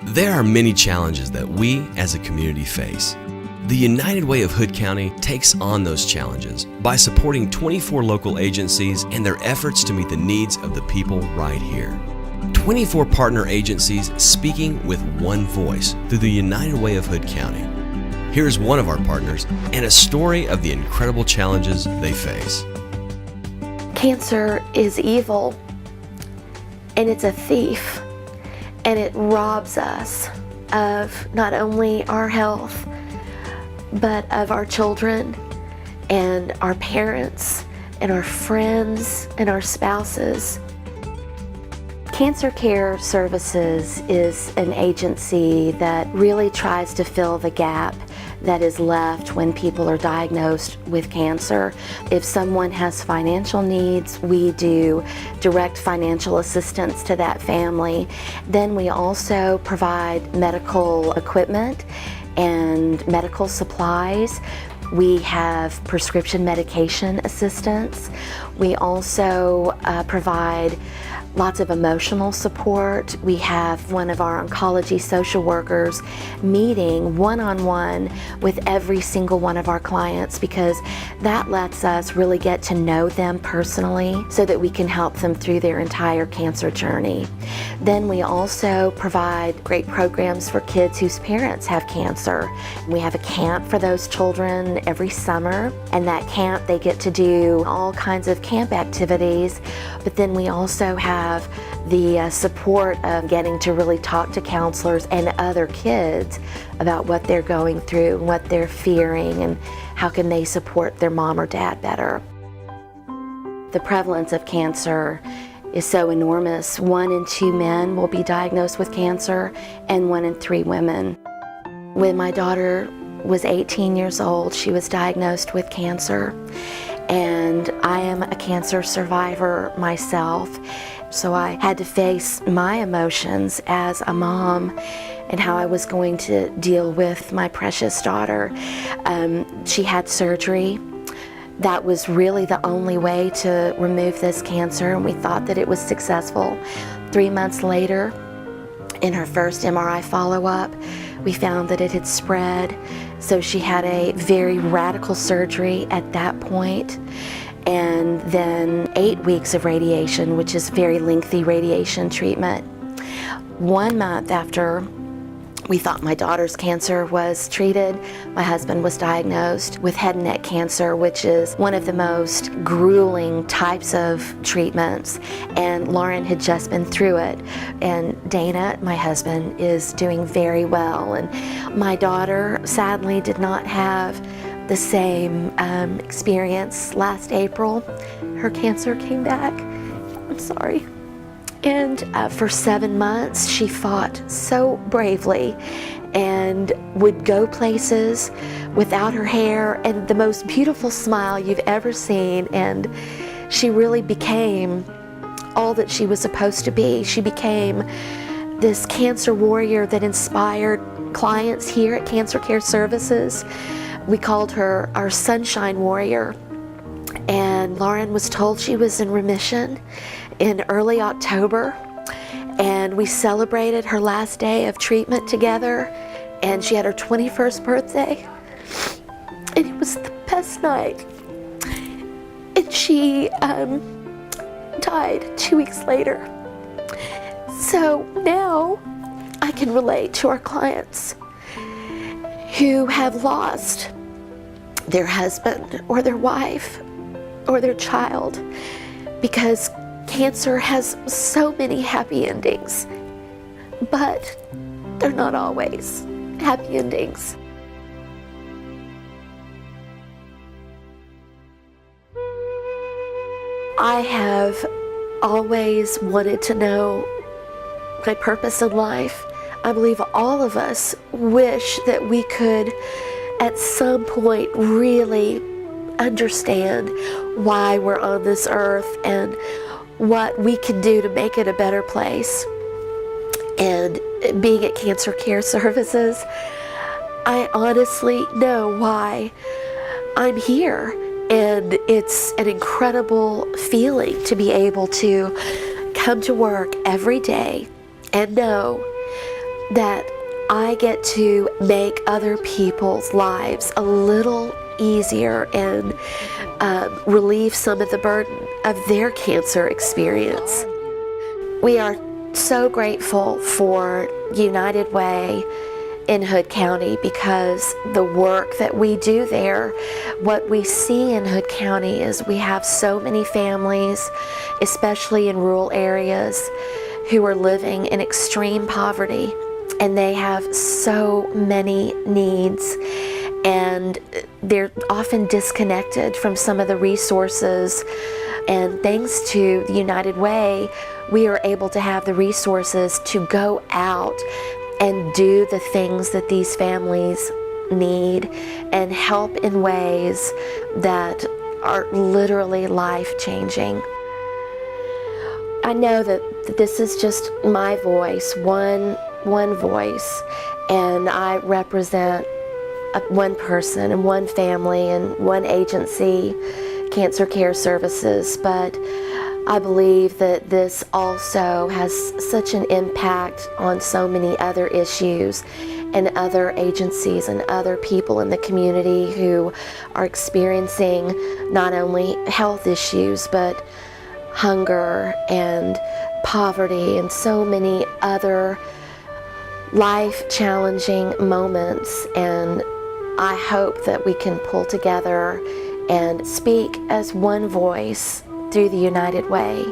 There are many challenges that we as a community face. The United Way of Hood County takes on those challenges by supporting 24 local agencies and their efforts to meet the needs of the people right here. 24 partner agencies speaking with one voice through the United Way of Hood County. Here's one of our partners and a story of the incredible challenges they face. Cancer is evil, and it's a thief, and it robs us of not only our health, but of our children and our parents and our friends and our spouses. Cancer Care Services is an agency that really tries to fill the gap that is left when people are diagnosed with cancer. If someone has financial needs, we do direct financial assistance to that family. Then we also provide medical equipment and medical supplies. We have prescription medication assistance. We also provide lots of emotional support. We have one of our oncology social workers meeting one-on-one with every single one of our clients, because that lets us really get to know them personally so that we can help them through their entire cancer journey. Then we also provide great programs for kids whose parents have cancer. We have a camp for those children every summer, and that camp they get to do all kinds of camp activities, but then we also have the support of getting to really talk to counselors and other kids about what they're going through and what they're fearing and how can they support their mom or dad better. The prevalence of cancer is so enormous. 1 in 2 men will be diagnosed with cancer and 1 in 3 women. When my daughter was 18 years old, she was diagnosed with cancer, and I am a cancer survivor myself. So I had to face my emotions as a mom and how I was going to deal with my precious daughter. She had surgery. That was really the only way to remove this cancer, and we thought that it was successful. 3 months later, in her first MRI follow-up, we found that it had spread. So she had a very radical surgery at that point, and then 8 weeks of radiation, which is very lengthy radiation treatment. 1 month after we thought my daughter's cancer was treated, my husband was diagnosed with head and neck cancer, which is one of the most grueling types of treatments. And Lauren had just been through it. And Dana, my husband, is doing very well. And my daughter sadly did not have the same experience last April. Her cancer came back. I'm sorry. And for 7 months, she fought so bravely and would go places without her hair and the most beautiful smile you've ever seen. And she really became all that she was supposed to be. She became this cancer warrior that inspired clients here at Cancer Care Services. We called her our Sunshine Warrior. And Lauren was told she was in remission in early October, and we celebrated her last day of treatment together, and she had her 21st birthday, and it was the best night. And she died 2 weeks later. So now I can relate to our clients who have lost their husband or their wife or their child, because cancer has so many happy endings, but they're not always happy endings. I have always wanted to know my purpose in life. I believe all of us wish that we could at some point really understand why we're on this earth and what we can do to make it a better place. And being at Cancer Care Services, I honestly know why I'm here. And it's an incredible feeling to be able to come to work every day and know that I get to make other people's lives a little easier and relieve some of the burden of their cancer experience. We are so grateful for United Way in Hood County because the work that we do there, what we see in Hood County is we have so many families, especially in rural areas, who are living in extreme poverty, and they have so many needs, and they're often disconnected from some of the resources. And thanks to the United Way, we are able to have the resources to go out and do the things that these families need and help in ways that are literally life-changing. I know that this is just my voice, one voice, and I represent one person and one family and one agency, Cancer Care Services, but I believe that this also has such an impact on so many other issues and other agencies and other people in the community who are experiencing not only health issues but hunger and poverty and so many other life-challenging moments. And I hope that we can pull together and speak as one voice through the United Way.